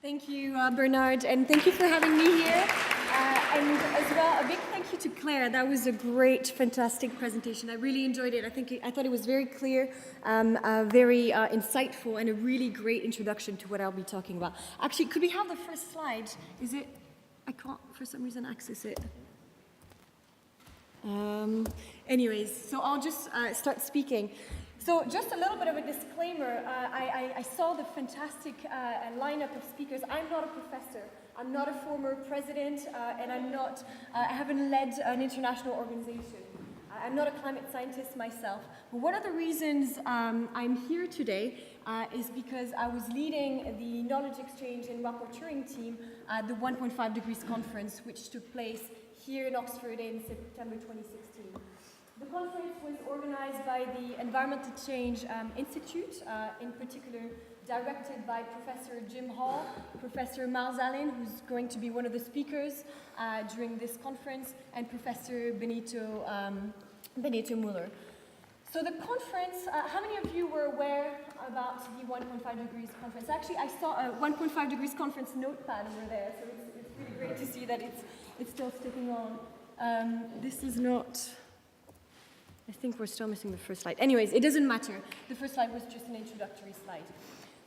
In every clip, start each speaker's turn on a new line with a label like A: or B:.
A: Thank you, Bernard, and thank you for having me here. And as well, a big thank you to Claire. That was a great, fantastic presentation. I really enjoyed it. I thought it was very clear, very insightful, and a really great introduction to what I'll be talking about. Actually, could we have the first slide? Is it? I can't, for some reason, access it. Anyways, so I'll just start speaking. So just a little bit of a disclaimer, I saw the fantastic lineup of speakers. I'm not a professor, I'm not a former president, and I haven't led an international organization. I'm not a climate scientist myself. But one of the reasons I'm here today is because I was leading the knowledge exchange and rapporteuring team at the 1.5 degrees conference, which took place here in Oxford in September 2016. The conference was organized by the Environmental Change Institute, in particular directed by Professor Jim Hall, Professor Miles Allen, who's going to be one of the speakers during this conference, and Professor Benito Muller. So the conference, how many of you were aware about the 1.5 degrees conference? Actually, I saw a 1.5 degrees conference notepad over there, so it's really great to see that it's still sticking on. This is not... I think we're still missing the first slide. Anyways, it doesn't matter. The first slide was just an introductory slide.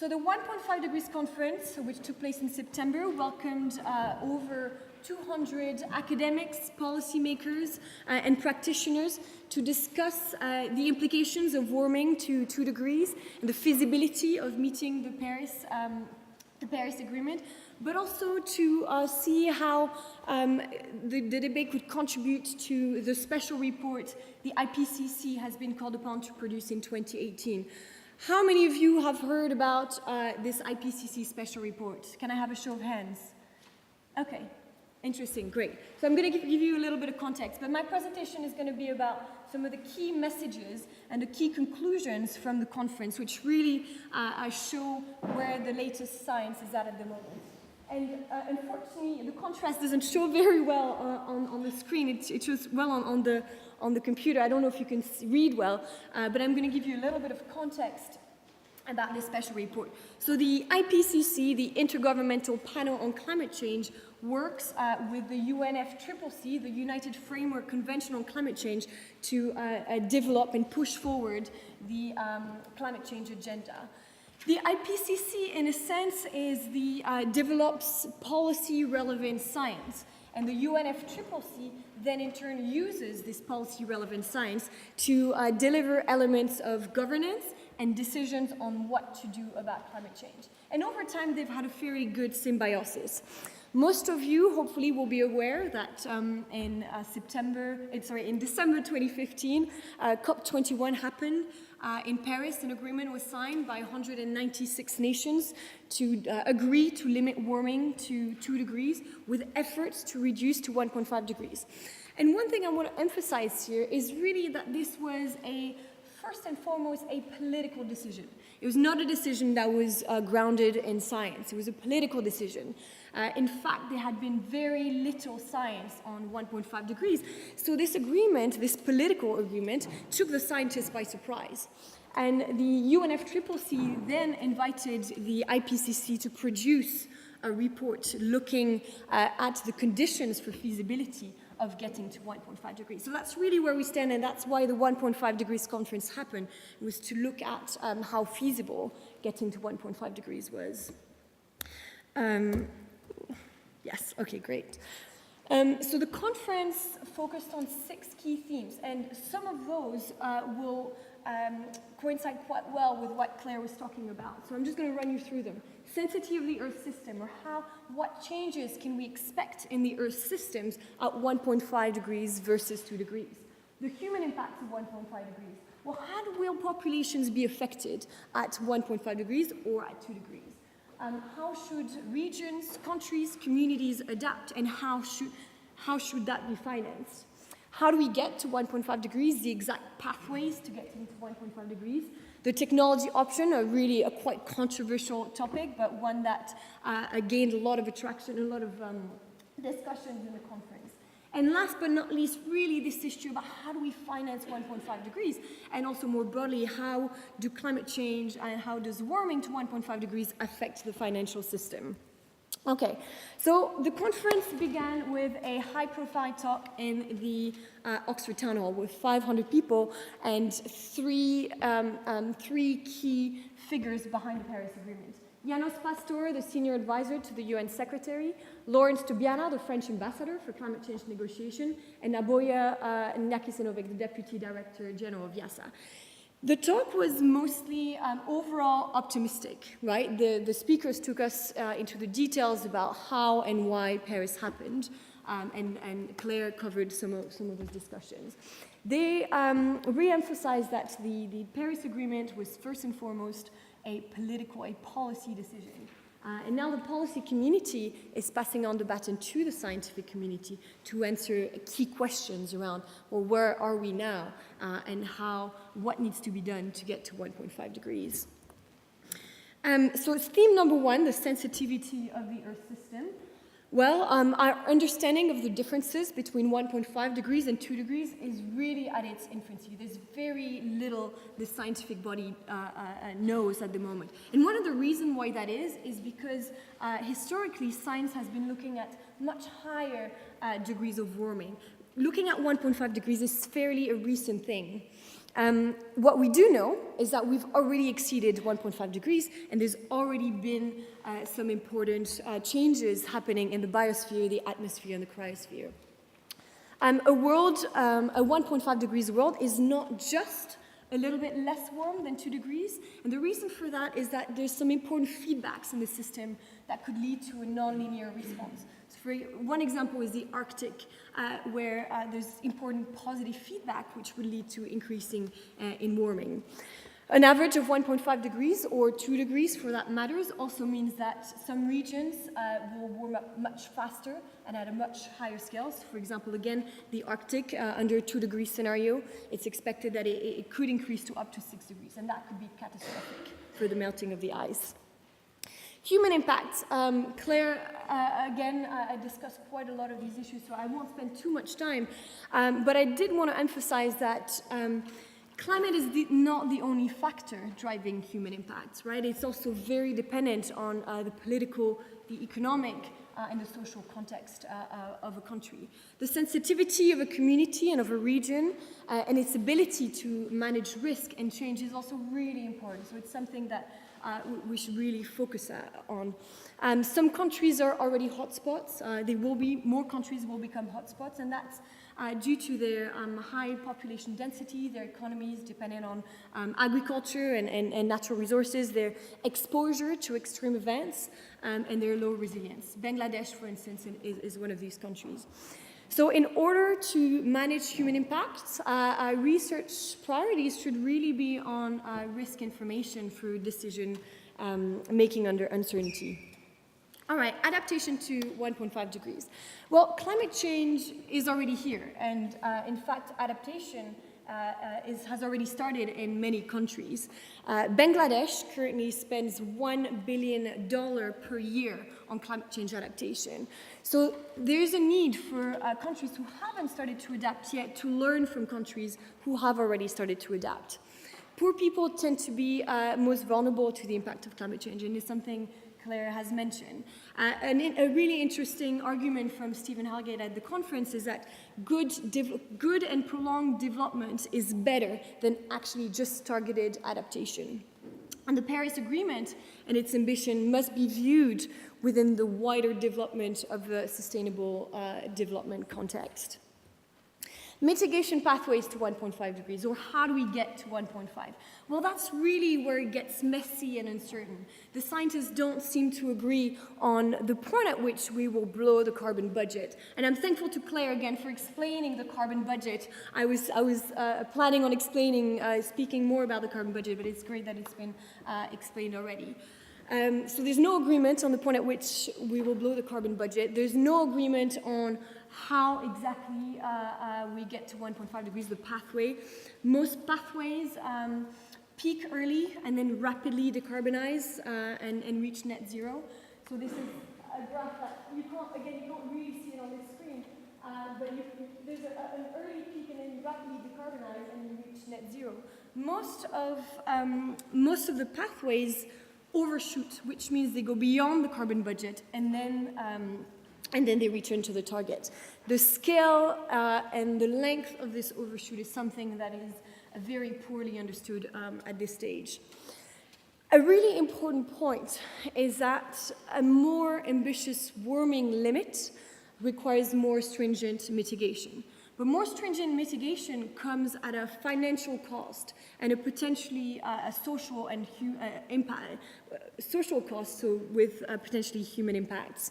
A: So the 1.5 degrees conference, which took place in September, welcomed over 200 academics, policymakers, and practitioners to discuss the implications of warming to 2 degrees and the feasibility of meeting the Paris Agreement, but also to see how the debate could contribute to the special report the IPCC has been called upon to produce in 2018. How many of you have heard about this IPCC special report? Can I have a show of hands? Okay, interesting, great. So I'm going to give you a little bit of context, but my presentation is going to be about some of the key messages and the key conclusions from the conference, which really show where the latest science is at the moment. And unfortunately, the contrast doesn't show very well on the screen. It shows well on the computer. I don't know if you can read well, but I'm going to give you a little bit of context about this special report. So the IPCC, the Intergovernmental Panel on Climate Change, works with the UNFCCC, the United Framework Convention on Climate Change, to develop and push forward the climate change agenda. The IPCC, in a sense, develops policy-relevant science, and the UNFCCC then in turn uses this policy-relevant science to deliver elements of governance and decisions on what to do about climate change. And over time, they've had a very good symbiosis. Most of you, hopefully, will be aware that in December 2015, COP21 happened. In Paris, an agreement was signed by 196 nations to agree to limit warming to 2 degrees with efforts to reduce to 1.5 degrees. And one thing I want to emphasize here is really that this was first and foremost, a political decision. It was not a decision that was grounded in science. It was a political decision. In fact, there had been very little science on 1.5 degrees. So this agreement, this political agreement, took the scientists by surprise. And the UNFCCC then invited the IPCC to produce a report looking at the conditions for feasibility of getting to 1.5 degrees. So that's really where we stand, and that's why the 1.5 degrees conference happened, was to look at how feasible getting to 1.5 degrees was. Yes, okay, great. So the conference focused on 6 key themes, and some of those will coincide quite well with what Claire was talking about. So I'm just going to run you through them. Sensitivity of the Earth system, or what changes can we expect in the Earth systems at 1.5 degrees versus 2 degrees? The human impacts of 1.5 degrees. Well, how will populations be affected at 1.5 degrees or at 2 degrees? How should regions, countries, communities adapt, and how should that be financed? How do we get to 1.5 degrees, the exact pathways to getting to 1.5 degrees? The technology option, really a quite controversial topic, but one that gained a lot of attraction, a lot of discussions in the conference. And last but not least, really this issue about how do we finance 1.5 degrees, and also more broadly, how do climate change and how does warming to 1.5 degrees affect the financial system? Okay, so the conference began with a high-profile talk in the Oxford Town Hall with 500 people and three key figures behind the Paris Agreement. Janos Pastor, the senior advisor to the UN Secretary, Lawrence Tobiana, the French ambassador for climate change negotiation, and Naboya Nakisenovic, the deputy director general of YASA. The talk was mostly overall optimistic, right? The speakers took us into the details about how and why Paris happened, and Claire covered some of those discussions. They re-emphasized that the Paris Agreement was first and foremost a policy decision. And now the policy community is passing on the baton to the scientific community to answer key questions around, well, where are we now, and what needs to be done to get to 1.5 degrees. So it's theme number one, the sensitivity of the Earth system. Well, our understanding of the differences between 1.5 degrees and 2 degrees is really at its infancy. There's very little the scientific body knows at the moment. And one of the reasons why that is because historically science has been looking at much higher degrees of warming. Looking at 1.5 degrees is fairly a recent thing. What we do know is that we've already exceeded 1.5 degrees, and there's already been some important changes happening in the biosphere, the atmosphere, and the cryosphere. A 1.5 degrees world is not just a little bit less warm than 2 degrees, and the reason for that is that there's some important feedbacks in the system that could lead to a non-linear response. So one example is the Arctic, where there's important positive feedback which would lead to increasing in warming. An average of 1.5 degrees or 2 degrees for that matters also means that some regions will warm up much faster and at a much higher scale. So for example, again, the Arctic under a 2-degree scenario, it's expected that it could increase to up to 6 degrees, and that could be catastrophic for the melting of the ice. Human impact. Claire, again, I discussed quite a lot of these issues, so I won't spend too much time, but I did want to emphasize that climate is not the only factor driving human impact, right? It's also very dependent on the political, the economic, and the social context of a country. The sensitivity of a community and of a region and its ability to manage risk and change is also really important. So it's something that we should really focus on. Some countries are already hotspots. More countries will become hotspots, and that's due to their high population density, their economies dependent on agriculture and natural resources, their exposure to extreme events, and their low resilience. Bangladesh, for instance, is one of these countries. So in order to manage human impacts, our research priorities should really be on risk information for decision making under uncertainty. All right, adaptation to 1.5 degrees. Well, climate change is already here, and in fact, adaptation has already started in many countries. Bangladesh currently spends $1 billion per year on climate change adaptation. So there's a need for countries who haven't started to adapt yet to learn from countries who have already started to adapt. Poor people tend to be most vulnerable to the impact of climate change, and it's something Claire has mentioned. And a really interesting argument from Stephen Halgate at the conference is that good and prolonged development is better than actually just targeted adaptation. And the Paris Agreement and its ambition must be viewed within the wider development of the sustainable development context. Mitigation pathways to 1.5 degrees, or how do we get to 1.5? Well, that's really where it gets messy and uncertain. The scientists don't seem to agree on the point at which we will blow the carbon budget. And I'm thankful to Claire again for explaining the carbon budget. I was planning on speaking more about the carbon budget, but it's great that it's been explained already. So there's no agreement on the point at which we will blow the carbon budget. There's no agreement on how exactly we get to 1.5 degrees, the pathway. Most pathways peak early and then rapidly decarbonize and reach net zero. So this is a graph that you can't really see it on this screen, but there's an early peak and then rapidly decarbonize and you reach net zero. Most of the pathways overshoot, which means they go beyond the carbon budget, and then they return to the target. The scale and the length of this overshoot is something that is very poorly understood at this stage. A really important point is that a more ambitious warming limit requires more stringent mitigation. But more stringent mitigation comes at a financial cost and a potentially a social and social cost, so with potentially human impacts.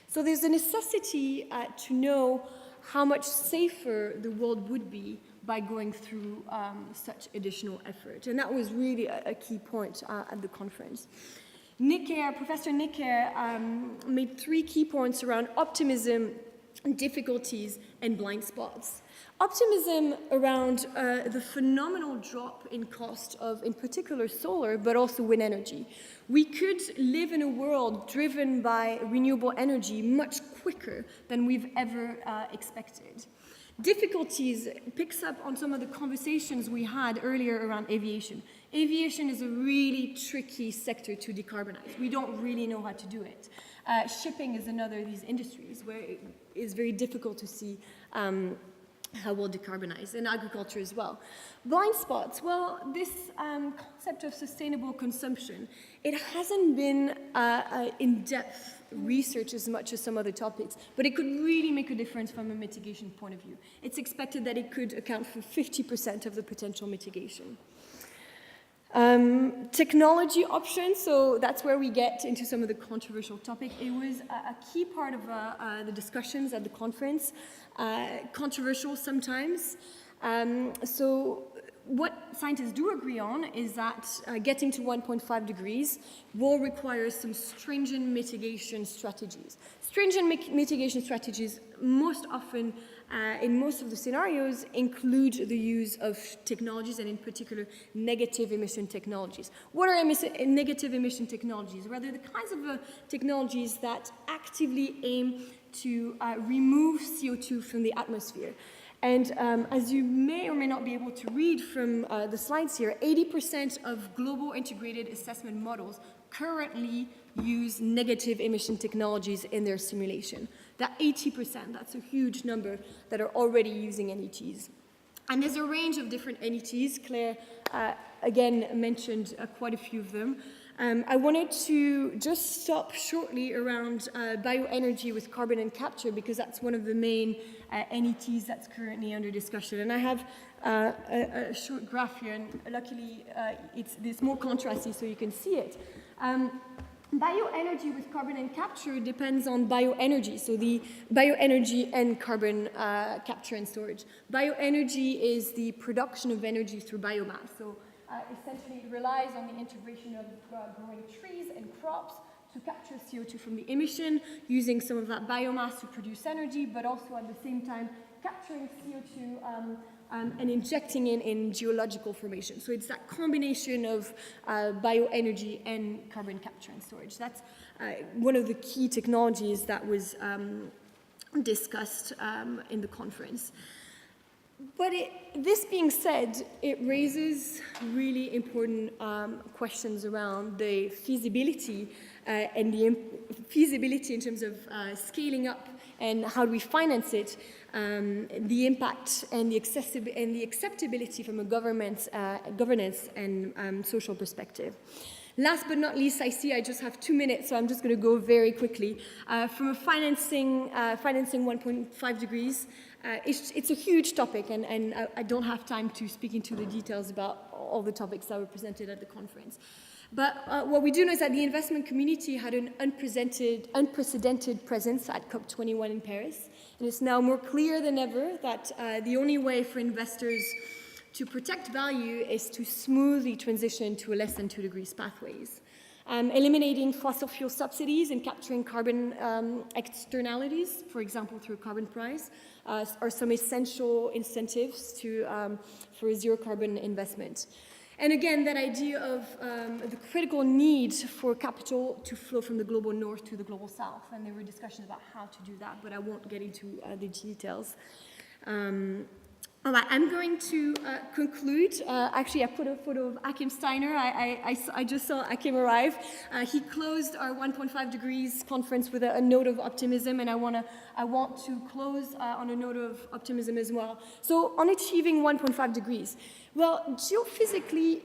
A: So there's a necessity to know how much safer the world would be by going through such additional effort. And that was really a key point at the conference. Professor Necker made 3 key points around optimism, difficulties, and blind spots. Optimism around the phenomenal drop in cost of, in particular, solar, but also wind energy. We could live in a world driven by renewable energy much quicker than we've ever expected. Difficulties picks up on some of the conversations we had earlier around aviation. Aviation is a really tricky sector to decarbonize. We don't really know how to do it. Shipping is another of these industries where it is very difficult to see how we'll decarbonize, and agriculture as well. Blind spots, well, this concept of sustainable consumption, it hasn't been in-depth research as much as some other topics, but it could really make a difference from a mitigation point of view. It's expected that it could account for 50% of the potential mitigation. Technology options, so that's where we get into some of the controversial topic. It was a key part of the discussions at the conference, controversial sometimes. So what scientists do agree on is that getting to 1.5 degrees will require some stringent mitigation strategies. Stringent mitigation strategies most often, in most of the scenarios, include the use of technologies, and in particular, negative emission technologies. What are negative emission technologies? Well, they're the kinds of technologies that actively aim to remove CO2 from the atmosphere. And as you may or may not be able to read from the slides here, 80% of global integrated assessment models currently use negative emission technologies in their simulation. That 80%, that's a huge number that are already using NETs. And there's a range of different NETs. Claire, again, mentioned quite a few of them. I wanted to just stop shortly around bioenergy with carbon and capture, because that's one of the main NETs that's currently under discussion. And I have a short graph here, and luckily it's more contrasty so you can see it. Bioenergy with carbon and capture depends on bioenergy, so the bioenergy and carbon capture and storage. Bioenergy is the production of energy through biomass, so essentially it relies on the integration of growing trees and crops to capture CO2 from the emission, using some of that biomass to produce energy, but also at the same time capturing CO2 and injecting it in geological formation. So it's that combination of bioenergy and carbon capture and storage. That's one of the key technologies that was discussed in the conference. But this being said, it raises really important questions around the feasibility and the feasibility in terms of scaling up and how do we finance it, the impact and the acceptability from a governance and social perspective. Last but not least, I see I just have 2 minutes, so I'm just going to go very quickly. From a financing 1.5 degrees, it's a huge topic, and I don't have time to speak into the details about all the topics that were presented at the conference. But what we do know is that the investment community had an unprecedented presence at COP21 in Paris, and it's now more clear than ever that the only way for investors to protect value is to smoothly transition to a less than 2 degrees pathways. Eliminating fossil fuel subsidies and capturing carbon externalities, for example, through a carbon price, are some essential incentives for a zero carbon investment. And again, that idea of the critical need for capital to flow from the global north to the global south. And there were discussions about how to do that, but I won't get into the details. All right, I'm going to conclude. Actually, I put a photo of Achim Steiner. I just saw Achim arrive. He closed our 1.5 degrees conference with a note of optimism, and I want to close on a note of optimism as well. So on achieving 1.5 degrees, well, geophysically,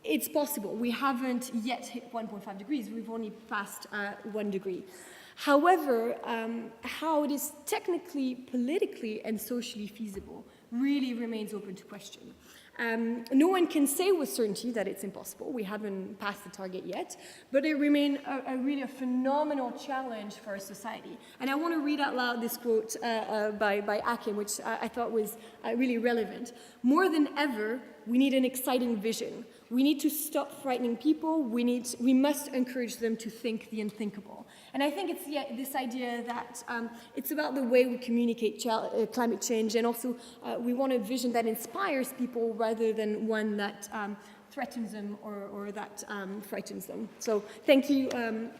A: it's possible. We haven't yet hit 1.5 degrees. We've only passed 1 degree. However, how it is technically, politically, and socially feasible really remains open to question. No one can say with certainty that it's impossible. We haven't passed the target yet, but it remains really a phenomenal challenge for our society. And I want to read out loud this quote by Achim, which I thought was really relevant. More than ever, we need an exciting vision. We need to stop frightening people. We must encourage them to think the unthinkable. And I think it's this idea that it's about the way we communicate climate change, and also we want a vision that inspires people rather than one that threatens them or that frightens them. So thank you,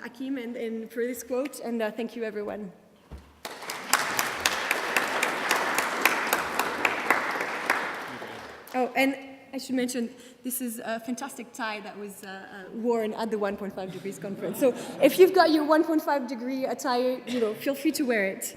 A: Achim, and for this quote, and thank you, everyone. Oh, and I should mention, this is a fantastic tie that was worn at the 1.5 degrees conference. So if you've got your 1.5 degree attire, feel free to wear it.